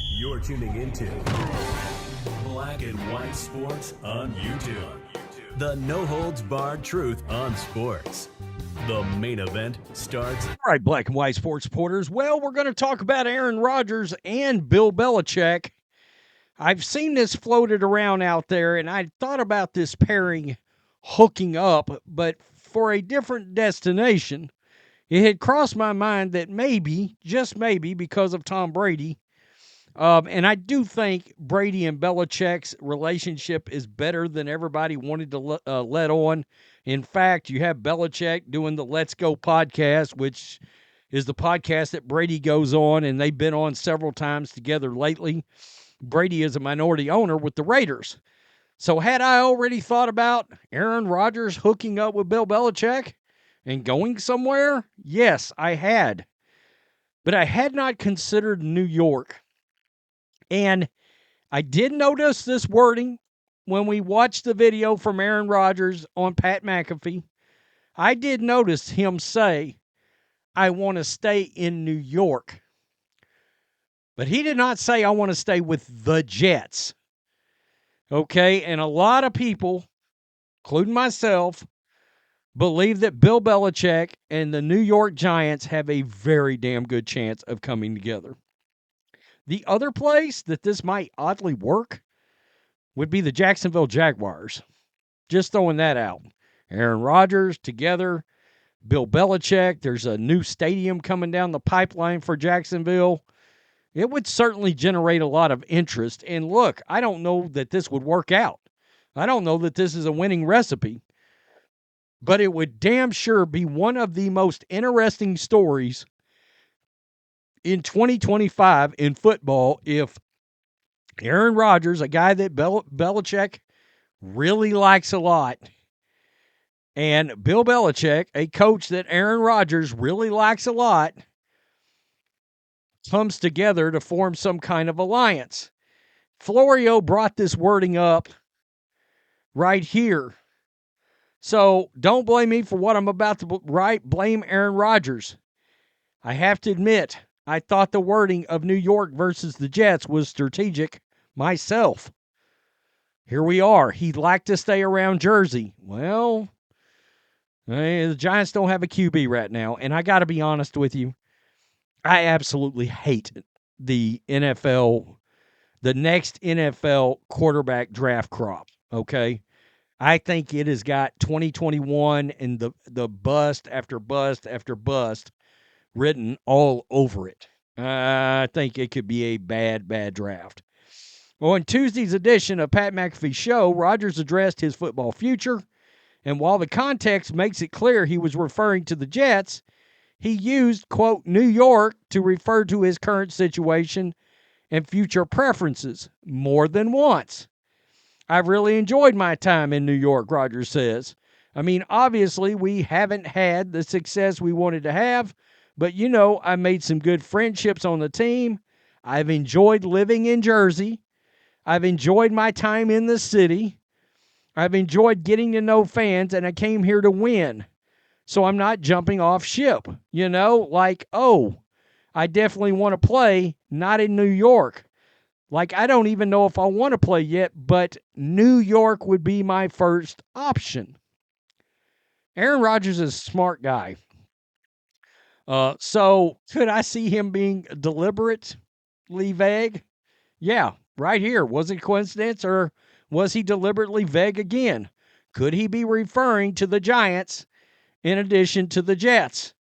You're tuning into Black and White Sports on YouTube. The no-holds-barred truth on sports. The main event starts. All right, Black and White Sports supporters. Well, we're going to talk about Aaron Rodgers and Bill Belichick. I've seen this floated around out there, and I thought about this pairing hooking up, but for a different destination. It had crossed my mind that maybe, just maybe, because of Tom Brady, and I do think Brady and Belichick's relationship is better than everybody wanted to let on. In fact, you have Belichick doing the Let's Go podcast, which is the podcast that Brady goes on, and they've been on several times together lately. Brady is a minority owner with the Raiders. So had I already thought about Aaron Rodgers hooking up with Bill Belichick and going somewhere? Yes, I had. But I had not considered New York. And I did notice this wording when we watched the video from Aaron Rodgers on Pat McAfee. I did notice him say, I want to stay in New York. But he did not say, I want to stay with the Jets. Okay, and a lot of people, including myself, believe that Bill Belichick and the New York Giants have a very damn good chance of coming together. The other place that this might oddly work would be the Jacksonville Jaguars. Just throwing that out. Aaron Rodgers together, Bill Belichick. There's a new stadium coming down the pipeline for Jacksonville. It would certainly generate a lot of interest. And look, I don't know that this would work out. I don't know that this is a winning recipe. But it would damn sure be one of the most interesting stories in 2025 in football if Aaron Rodgers, a guy that Belichick really likes a lot, and Bill Belichick, a coach that Aaron Rodgers really likes a lot, comes together to form some kind of alliance. Florio brought this wording up right here. So don't blame me for what I'm about to write. Blame Aaron Rodgers. I have to admit, I thought the wording of New York versus the Jets was strategic myself. Here we are. He'd like to stay around Jersey. Well, the Giants don't have a QB right now, and I got to be honest with you. I absolutely hate the NFL, the next NFL quarterback draft crop, okay? I think it has got 2021 and the bust after bust after bust written all over it. I think it could be a bad draft. Well, in Tuesday's edition of Pat McAfee's show, Rodgers addressed his football future, and while the context makes it clear he was referring to the Jets, he used, quote, New York to refer to his current situation and future preferences more than once. I've really enjoyed my time in New York, Rodgers says. I mean, obviously, we haven't had the success we wanted to have, but, you know, I made some good friendships on the team. I've enjoyed living in Jersey. I've enjoyed my time in the city. I've enjoyed getting to know fans, and I came here to win. So I'm not jumping off ship, you know, like, oh, I definitely want to play, not in New York. Like, I don't even know if I want to play yet, but New York would be my first option. Aaron Rodgers is a smart guy. So could I see him being deliberately vague? Yeah, right here. Was it coincidence, or was he deliberately vague again? Could he be referring to the Giants in addition to the Jets?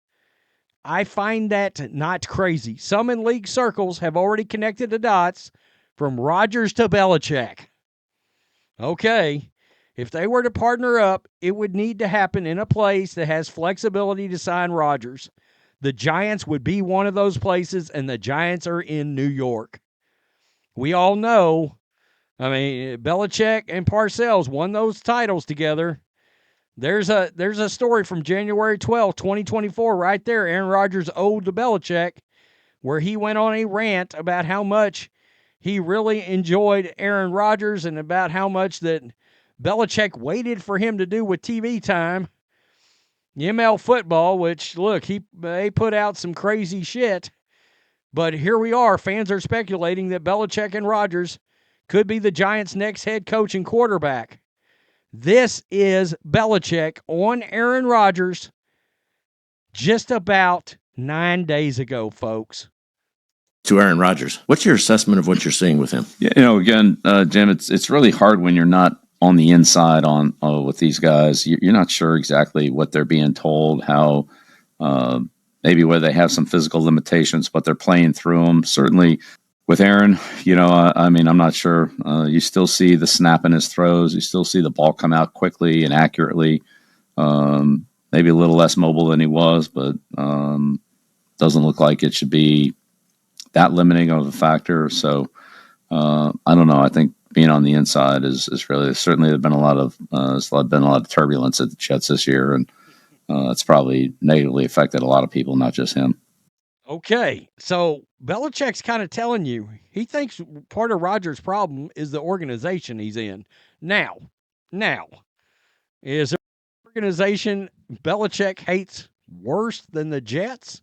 I find that not crazy. Some in league circles have already connected the dots from Rodgers to Belichick. Okay, if they were to partner up, it would need to happen in a place that has flexibility to sign Rodgers. The Giants would be one of those places, and the Giants are in New York. We all know, I mean, Belichick and Parcells won those titles together. There's a story from January 12, 2024, right there, Aaron Rodgers owed to Belichick, where he went on a rant about how much he really enjoyed Aaron Rodgers and about how much that Belichick waited for him to do with TV time. ML football, which, look, they put out some crazy shit. But here we are. Fans are speculating that Belichick and Rodgers could be the Giants' next head coach and quarterback. This is Belichick on Aaron Rodgers just about 9 days ago, folks. To Aaron Rodgers, what's your assessment of what you're seeing with him? Yeah, again, Jim, it's really hard when you're not on the inside on with these guys. You're not sure exactly what they're being told, how maybe whether they have some physical limitations, but they're playing through them. Certainly with Aaron, I'm not sure. You still see the snap in his throws. You still see the ball come out quickly and accurately. Maybe a little less mobile than he was, but doesn't look like it should be that limiting of a factor. So I don't know. I think being on the inside is really certainly there's been a lot of turbulence at the Jets this year, and it's probably negatively affected a lot of people, not just him. Okay, so Belichick's kind of telling you he thinks part of Rodgers' problem is the organization he's in. Now, is there an organization Belichick hates worse than the Jets?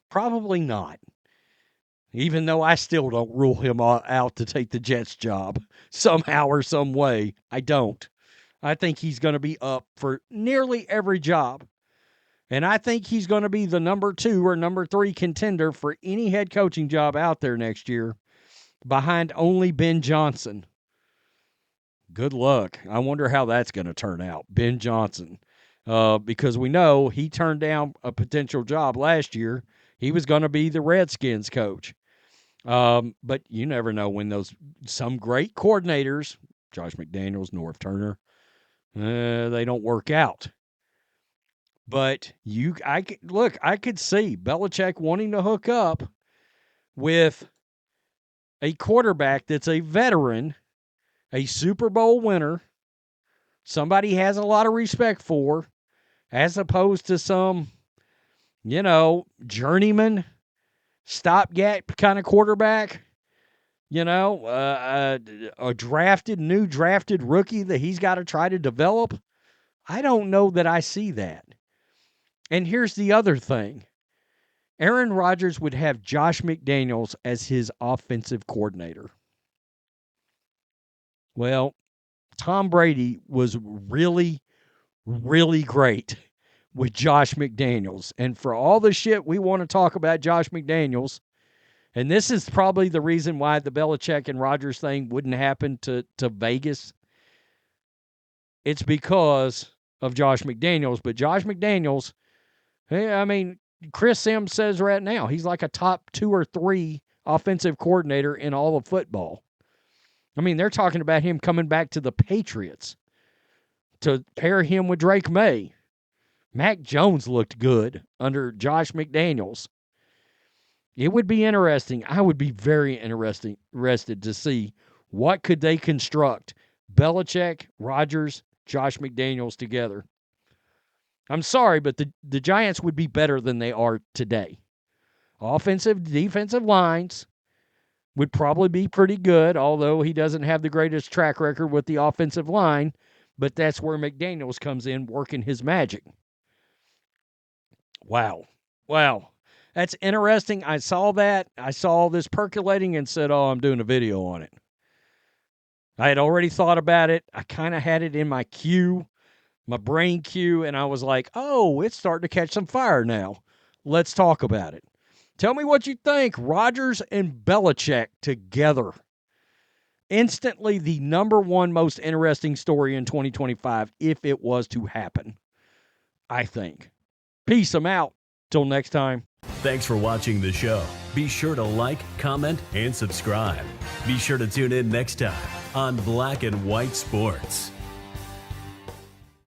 Probably not. Even though I still don't rule him out to take the Jets job somehow or some way. I don't. I think he's going to be up for nearly every job. And I think he's going to be the number 2 or number 3 contender for any head coaching job out there next year, behind only Ben Johnson. Good luck. I wonder how that's going to turn out, Ben Johnson. Because we know he turned down a potential job last year. He was going to be the Redskins coach. But you never know when some great coordinators, Josh McDaniels, Norv Turner, they don't work out. But I could see Belichick wanting to hook up with a quarterback that's a veteran, a Super Bowl winner, somebody he has a lot of respect for, as opposed to some, journeyman, stopgap kind of quarterback, a new drafted rookie that he's got to try to develop. I don't know that I see that. And here's the other thing. Aaron Rodgers would have Josh McDaniels as his offensive coordinator. Well, Tom Brady was really, really great with Josh McDaniels. And for all the shit we want to talk about Josh McDaniels, and this is probably the reason why the Belichick and Rodgers thing wouldn't happen to Vegas, it's because of Josh McDaniels. But Josh McDaniels, Chris Sims says right now he's like a top 2 or 3 offensive coordinator in all of football. They're talking about him coming back to the Patriots to pair him with Drake May. Mac Jones looked good under Josh McDaniels. It would be interesting. I would be very interested to see what could they construct. Belichick, Rodgers, Josh McDaniels together. I'm sorry, but the Giants would be better than they are today. Offensive, defensive lines would probably be pretty good, although he doesn't have the greatest track record with the offensive line, but that's where McDaniels comes in working his magic. Wow. That's interesting. I saw that. I saw this percolating and said, I'm doing a video on it. I had already thought about it. I kind of had it in my queue, my brain queue, and I was like, it's starting to catch some fire now. Let's talk about it. Tell me what you think. Rodgers and Belichick together. Instantly the number 1 most interesting story in 2025 if it was to happen, I think. Peace. I'm out. Till next time. Thanks for watching the show. Be sure to like, comment, and subscribe. Be sure to tune in next time on Black and White Sports.